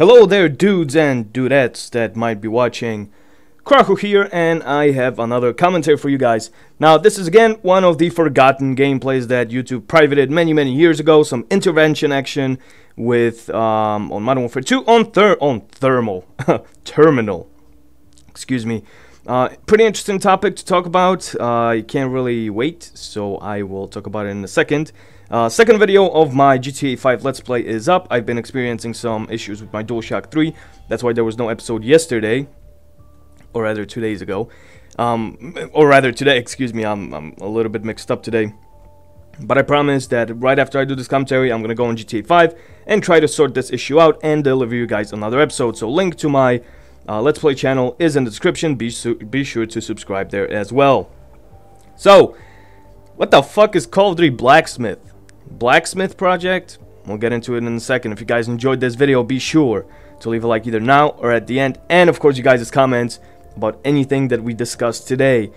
Hello there, dudes and dudettes that might be watching. Krakow here, and I have another commentary for you guys. Now, this is again one of the forgotten gameplays that YouTube privated many years ago. Some intervention action with on Modern Warfare 2 on Terminal. Excuse me. Pretty interesting topic to talk about. I can't really wait, so I will talk about it in a second. Second video of my GTA 5 Let's Play is up. I've been experiencing some issues with my DualShock 3. That's why there was no episode yesterday. Or rather 2 days ago. Or rather today, excuse me. I'm a little bit mixed up today. But I promise that right after I do this commentary, I'm going to go on GTA 5 and try to sort this issue out and deliver you guys another episode. So link to my Let's Play channel is in the description. Be sure to subscribe there as well. So, what the fuck is Call of Duty Blacksmith project? We'll get into it in a second. If you guys enjoyed this video, be sure to leave a like either now or at the end. And of course, you guys' comments about anything that we discussed today.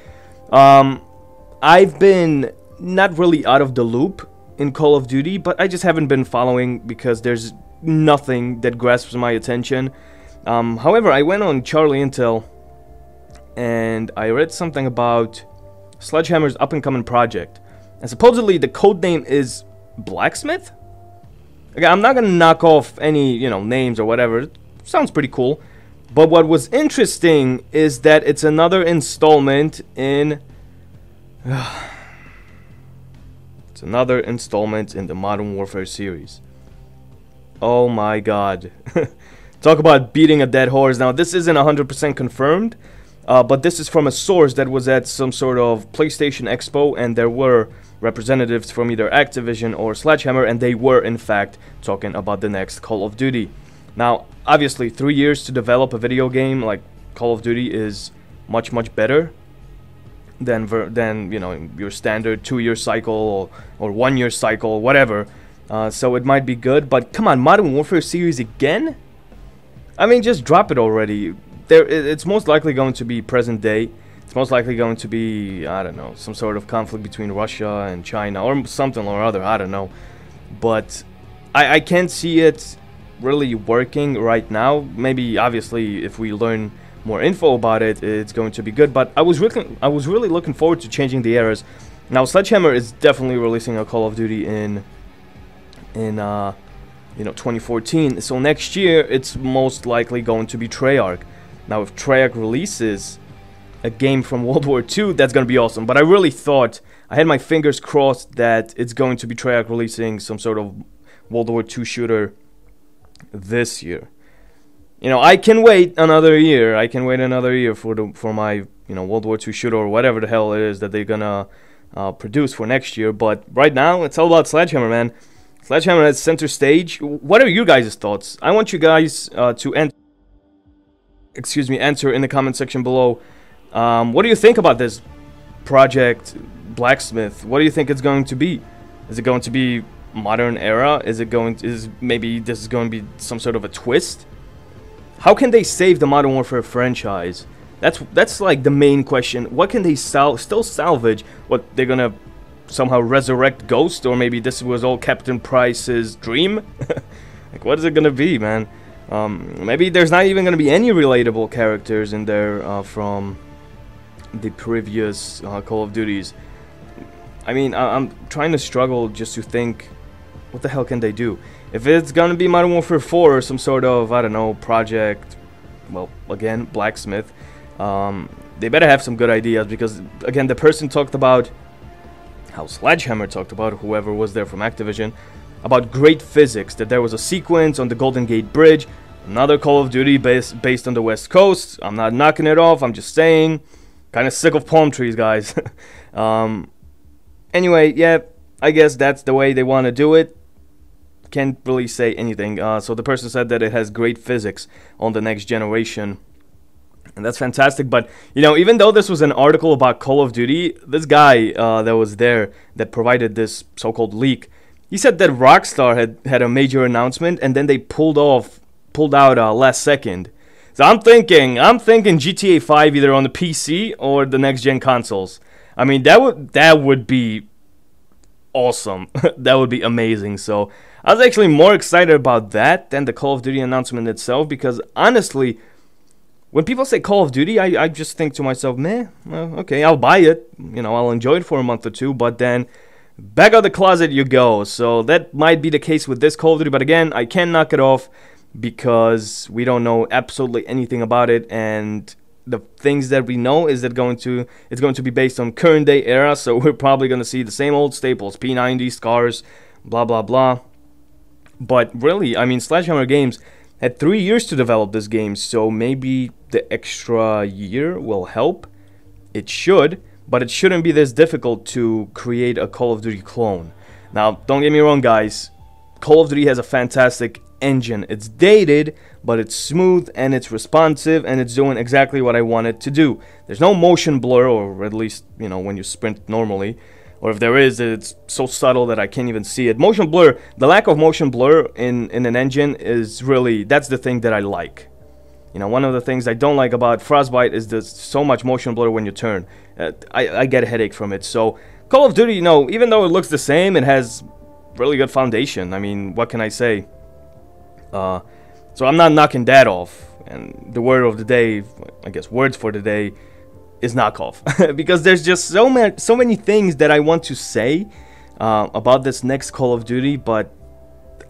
I've been not really out of the loop in Call of Duty, but I just haven't been following because there's nothing that grasps my attention. However, I went on Charlie Intel and I read something about Sledgehammer's up-and-coming project. And supposedly the code name is Blacksmith? Okay, I'm not gonna knock off any, names or whatever. It sounds pretty cool. But what was interesting is that it's another installment in... it's another installment in the Modern Warfare series. Oh my god. Talk about beating a dead horse. Now, this isn't 100% confirmed. But this is from a source that was at some sort of PlayStation Expo, and there were representatives from either Activision or Sledgehammer, and they were in fact talking about the next Call of Duty. Now, obviously, 3 years to develop a video game like Call of Duty is much better than your standard 2-year cycle or 1-year cycle, whatever. So it might be good, but come on, Modern Warfare series again? I mean, just drop it already. It's most likely going to be present day. It's most likely going to be, I don't know, some sort of conflict between Russia and China or something or other, I don't know. But I can't see it really working right now. Maybe, obviously, if we learn more info about it, it's going to be good. But I was really looking forward to changing the eras. Now, Sledgehammer is definitely releasing a Call of Duty in 2014. So next year, it's most likely going to be Treyarch. Now, if Treyarch releases a game from World War II, that's going to be awesome. But I really thought, I had my fingers crossed that it's going to be Treyarch releasing some sort of World War II shooter this year. I can wait another year. I can wait another year for my World War II shooter or whatever the hell it is that they're gonna produce for next year. But right now, it's all about Sledgehammer, man. Sledgehammer has center stage. What are you guys' thoughts? I want you guys to answer in the comment section below. What do you think about this project Blacksmith? What do you think it's going to be? Is it going to be modern era? Maybe this is going to be some sort of a twist? How can they save the Modern Warfare franchise? That's like the main question. What can they still salvage? What, they're gonna somehow resurrect Ghost, or maybe this was all Captain Price's dream? Like, what is it gonna be, man? Maybe there's not even gonna be any relatable characters in there from the previous Call of Duties. I mean, I'm trying to struggle just to think, what the hell can they do? If it's gonna be Modern Warfare 4 or some sort of, I don't know, project, well, again, Blacksmith, they better have some good ideas, because, again, the person talked about how Sledgehammer talked about, whoever was there from Activision, about great physics, that there was a sequence on the Golden Gate Bridge, another Call of Duty based on the West Coast. I'm not knocking it off, I'm just saying, kind of sick of palm trees, guys. Anyway, yeah, I guess that's the way they want to do it. Can't really say anything. So the person said that it has great physics on the next generation, and that's fantastic. But even though this was an article about Call of Duty, this guy that was there that provided this so-called leak, he said that Rockstar had a major announcement, and then they pulled out last second. So I'm thinking GTA 5 either on the PC or the next gen consoles. I mean, that would be awesome. That would be amazing. So I was actually more excited about that than the Call of Duty announcement itself, because honestly, when people say Call of Duty, I just think to myself, meh, well, okay, I'll buy it, you know, I'll enjoy it for a month or two, but then back out the closet you go. So that might be the case with this Call of Duty, but again, I can't knock it off because we don't know absolutely anything about it, and the things that we know is that it's going to be based on current day era, so we're probably going to see the same old staples, P90, Scars, blah blah blah. But really, I mean, Sledgehammer Games had 3 years to develop this game, so maybe the extra year will help. It should, but it shouldn't be this difficult to create a Call of Duty clone. Now, don't get me wrong, guys. Call of Duty has a fantastic engine. It's dated, but it's smooth and it's responsive and it's doing exactly what I want it to do. There's no motion blur, or at least, you know, when you sprint normally. Or if there is, it's so subtle that I can't even see it. Motion blur, the lack of motion blur in an engine is really, that's the thing that I like. You know, one of the things I don't like about Frostbite is there's so much motion blur when you turn. I get a headache from it. So Call of Duty, you know, even though it looks the same, it has really good foundation. I mean, what can I say? So I'm not knocking that off. And the word of the day, I guess words for the day, is knockoff. Because there's just so many things that I want to say about this next Call of Duty, but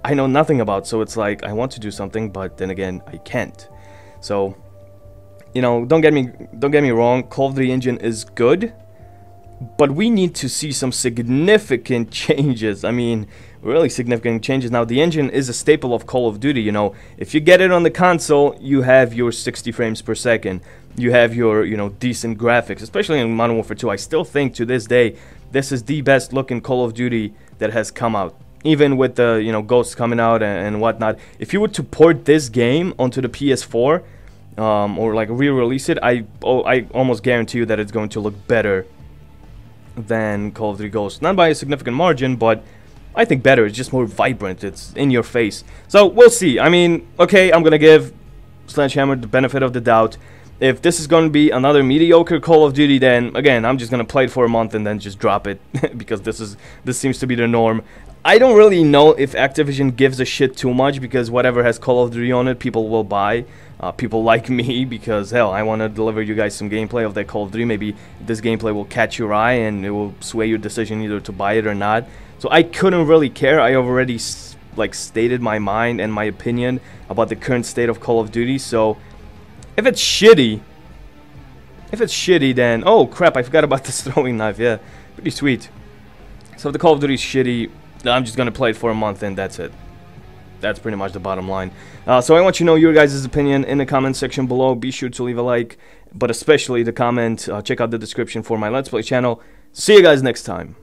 I know nothing about. So it's like I want to do something, but then again I can't. So, you know, don't get me wrong, Call of Duty engine is good, but we need to see some significant changes. I mean, really significant changes. Now, the engine is a staple of Call of Duty, you know. If you get it on the console, you have your 60 frames per second. You have your, you know, decent graphics, especially in Modern Warfare 2. I still think to this day, this is the best looking Call of Duty that has come out. Even with the, you know, Ghosts coming out and whatnot. If you were to port this game onto the PS4, or like re-release it, I almost guarantee you that it's going to look better than Call of Duty Ghosts. Not by a significant margin, but I think better. It's just more vibrant. It's in your face. So we'll see. I mean, okay, I'm gonna give Sledgehammer the benefit of the doubt. If this is going to be another mediocre Call of Duty, then again, I'm just going to play it for a month and then just drop it. Because this seems to be the norm. I don't really know if Activision gives a shit too much, because whatever has Call of Duty on it, people will buy. People like me, because hell, I want to deliver you guys some gameplay of that Call of Duty. Maybe this gameplay will catch your eye and it will sway your decision either to buy it or not. So I couldn't really care. I already like stated my mind and my opinion about the current state of Call of Duty. So if it's shitty, then oh crap, I forgot about this throwing knife. Yeah, pretty sweet. So if the Call of Duty is shitty, I'm just gonna play it for a month and that's it. That's pretty much the bottom line. So I want you to know your guys' opinion in the comment section below. Be sure to leave a like, but especially the comment. Check out the description for my Let's Play channel. See you guys next time.